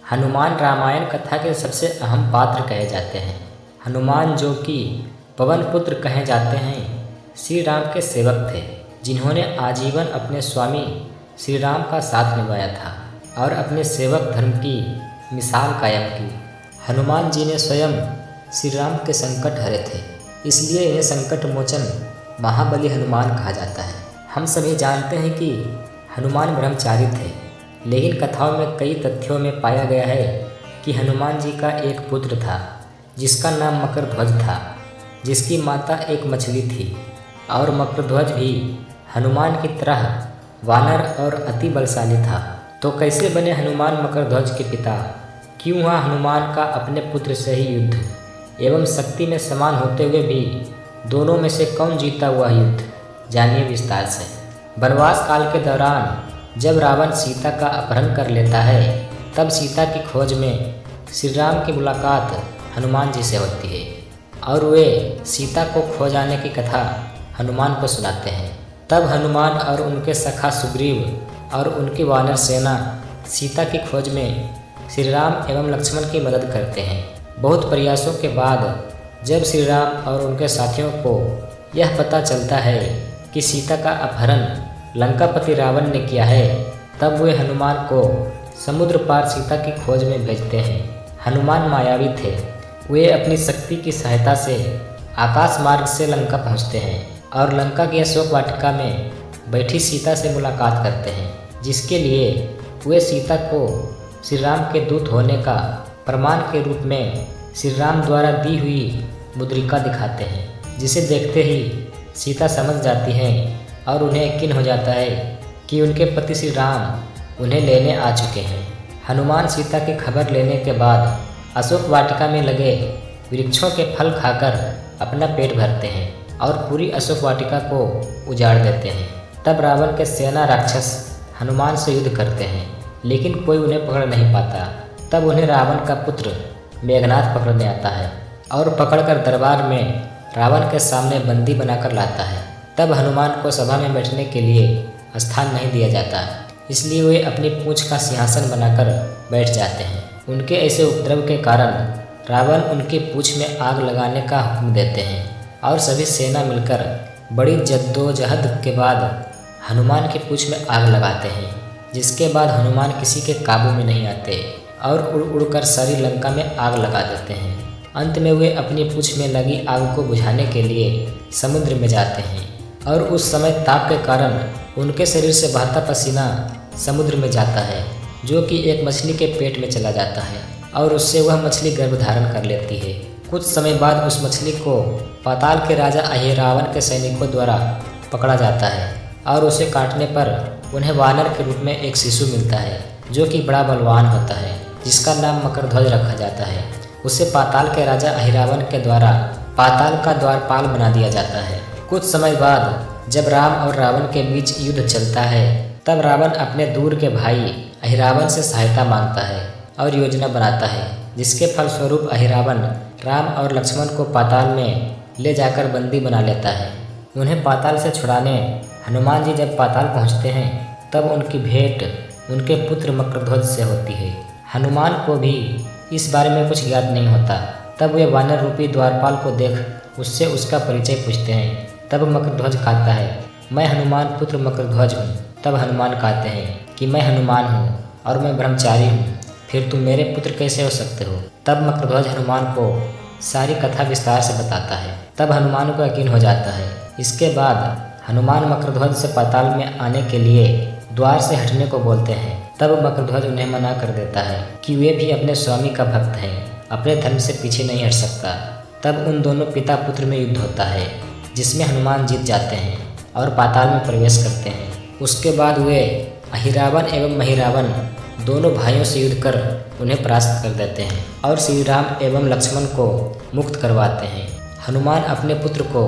हनुमान रामायण कथा के सबसे अहम पात्र कहे जाते हैं। हनुमान जो कि पवन पुत्र कहे जाते हैं, श्री राम के सेवक थे, जिन्होंने आजीवन अपने स्वामी श्री राम का साथ निभाया था और अपने सेवक धर्म की मिसाल कायम की। हनुमान जी ने स्वयं श्री राम के संकट हरे थे, इसलिए इन्हें संकट मोचन महाबली हनुमान कहा जाता है। हम सभी जानते हैं कि हनुमान ब्रह्मचारी थे, लेकिन कथाओं में कई तथ्यों में पाया गया है कि हनुमान जी का एक पुत्र था जिसका नाम मकरध्वज था, जिसकी माता एक मछली थी और मकरध्वज भी हनुमान की तरह वानर और अति बलशाली था। तो कैसे बने हनुमान मकरध्वज के पिता? क्यों हुआ हनुमान का अपने पुत्र से ही युद्ध? एवं शक्ति में समान होते हुए भी दोनों में से कौन जीता हुआ युद्ध? जानिए विस्तार से। वनवास काल के दौरान जब रावण सीता का अपहरण कर लेता है, तब सीता की खोज में श्री राम की मुलाकात हनुमान जी से होती है और वे सीता को खो जाने की कथा हनुमान को सुनाते हैं। तब हनुमान और उनके सखा सुग्रीव और उनकी वानर सेना सीता की खोज में श्री राम एवं लक्ष्मण की मदद करते हैं। बहुत प्रयासों के बाद जब श्री राम और उनके साथियों को यह पता चलता है कि सीता का अपहरण लंकापति रावण ने किया है, तब वे हनुमान को समुद्र पार सीता की खोज में भेजते हैं। हनुमान मायावी थे, वे अपनी शक्ति की सहायता से आकाश मार्ग से लंका पहुंचते हैं और लंका की अशोक वाटिका में बैठी सीता से मुलाकात करते हैं, जिसके लिए वे सीता को श्री राम के दूत होने का प्रमाण के रूप में श्री राम द्वारा दी हुई मुद्रिका दिखाते हैं, जिसे देखते ही सीता समझ जाती हैं और उन्हें यकीन हो जाता है कि उनके पति श्री राम उन्हें लेने आ चुके हैं। हनुमान सीता की खबर लेने के बाद अशोक वाटिका में लगे वृक्षों के फल खाकर अपना पेट भरते हैं और पूरी अशोक वाटिका को उजाड़ देते हैं। तब रावण के सेना राक्षस हनुमान से युद्ध करते हैं, लेकिन कोई उन्हें पकड़ नहीं पाता। तब उन्हें रावण का पुत्र मेघनाद पकड़ने आता है और पकड़कर दरबार में रावण के सामने बंदी बनाकर लाता है। तब हनुमान को सभा में बैठने के लिए स्थान नहीं दिया जाता, इसलिए वे अपनी पूंछ का सिंहासन बनाकर बैठ जाते हैं। उनके ऐसे उपद्रव के कारण रावण उनकी पूंछ में आग लगाने का हुक्म देते हैं और सभी सेना मिलकर बड़ी जद्दोजहद के बाद हनुमान की पूंछ में आग लगाते हैं, जिसके बाद हनुमान किसी के काबू में नहीं आते और उड़ उड़कर सारी लंका में आग लगा देते हैं। अंत में वे अपनी पूंछ में लगी आग को बुझाने के लिए समुद्र में जाते हैं और उस समय ताप के कारण उनके शरीर से बहता पसीना समुद्र में जाता है, जो कि एक मछली के पेट में चला जाता है और उससे वह मछली गर्भ धारण कर लेती है। कुछ समय बाद उस मछली को पाताल के राजा अहिरावण के सैनिकों द्वारा पकड़ा जाता है और उसे काटने पर उन्हें वानर के रूप में एक शिशु मिलता है, जो कि बड़ा बलवान होता है, जिसका नाम मकरध्वज रखा जाता है। उसे पाताल के राजा अहिरावण के द्वारा पाताल का द्वारपाल बना दिया जाता है। कुछ समय बाद जब राम और रावण के बीच युद्ध चलता है, तब रावण अपने दूर के भाई अहिरावण से सहायता मांगता है और योजना बनाता है, जिसके फलस्वरूप अहिरावण राम और लक्ष्मण को पाताल में ले जाकर बंदी बना लेता है। उन्हें पाताल से छुड़ाने हनुमान जी जब पाताल पहुंचते हैं, तब उनकी भेंट उनके पुत्र मकरध्वज से होती है। हनुमान को भी इस बारे में कुछ ज्ञात नहीं होता। तब वे वानर रूपी द्वारपाल को देख उससे उसका परिचय पूछते हैं। तब मकरध्वज कहता है, मैं हनुमान पुत्र मकरध्वज हूँ। तब हनुमान कहते हैं कि मैं हनुमान हूँ और मैं ब्रह्मचारी हूँ, फिर तुम मेरे पुत्र कैसे हो सकते हो? तब मकरध्वज हनुमान को सारी कथा विस्तार से बताता है। तब हनुमान को यकीन हो जाता है। इसके बाद हनुमान मकरध्वज से पाताल में आने के लिए द्वार से हटने को बोलते हैं। तब मकरध्वज उन्हें मना कर देता है कि वे भी अपने स्वामी का भक्त है, अपने धर्म से पीछे नहीं हट सकता। तब उन दोनों पिता पुत्र में युद्ध होता है, जिसमें हनुमान जीत जाते हैं और पाताल में प्रवेश करते हैं। उसके बाद वे अहिरावण एवं महिरावण दोनों भाइयों से युद्ध कर उन्हें परास्त कर देते हैं और श्री राम एवं लक्ष्मण को मुक्त करवाते हैं। हनुमान अपने पुत्र को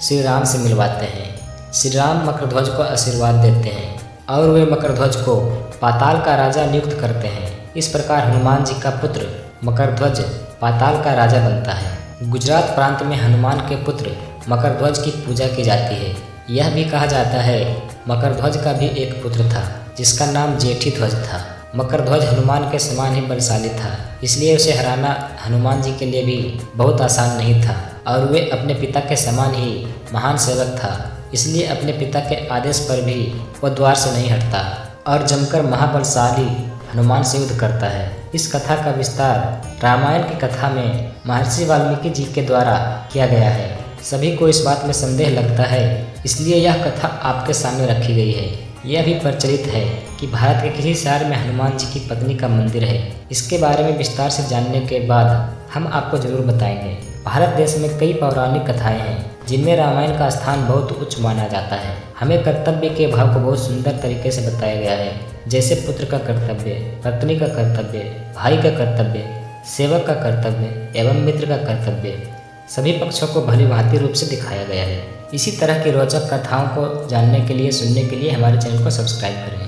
श्री राम से मिलवाते हैं। श्री राम मकरध्वज को आशीर्वाद देते हैं और वे मकरध्वज को पाताल का राजा नियुक्त करते हैं। इस प्रकार हनुमान जी का पुत्र मकरध्वज पाताल का राजा बनता है। गुजरात प्रांत में हनुमान के पुत्र मकरध्वज की पूजा की जाती है। यह भी कहा जाता है मकरध्वज का भी एक पुत्र था, जिसका नाम जेठीध्वज था। मकरध्वज हनुमान के समान ही बलशाली था, इसलिए उसे हराना हनुमान जी के लिए भी बहुत आसान नहीं था। और वे अपने पिता के समान ही महान सेवक था, इसलिए अपने पिता के आदेश पर भी वो द्वार से नहीं हटता और जमकर महाबलशाली हनुमान से युद्ध करता है। इस कथा का विस्तार रामायण की कथा में महर्षि वाल्मीकि जी के द्वारा किया गया है। सभी को इस बात में संदेह लगता है, इसलिए यह कथा आपके सामने रखी गई है। यह भी प्रचलित है कि भारत के किसी शहर में हनुमान जी की पत्नी का मंदिर है। इसके बारे में विस्तार से जानने के बाद हम आपको जरूर बताएंगे। भारत देश में कई पौराणिक कथाएं हैं जिनमें रामायण का स्थान बहुत उच्च माना जाता है। हमें कर्तव्य के भाव को बहुत सुंदर तरीके से बताया गया है, जैसे पुत्र का कर्तव्य, पत्नी का कर्तव्य, भाई का कर्तव्य, सेवक का कर्तव्य एवं मित्र का कर्तव्य। सभी पक्षों को भली भांति रूप से दिखाया गया है। इसी तरह की रोचक कथाओं को जानने के लिए, सुनने के लिए हमारे चैनल को सब्सक्राइब करें।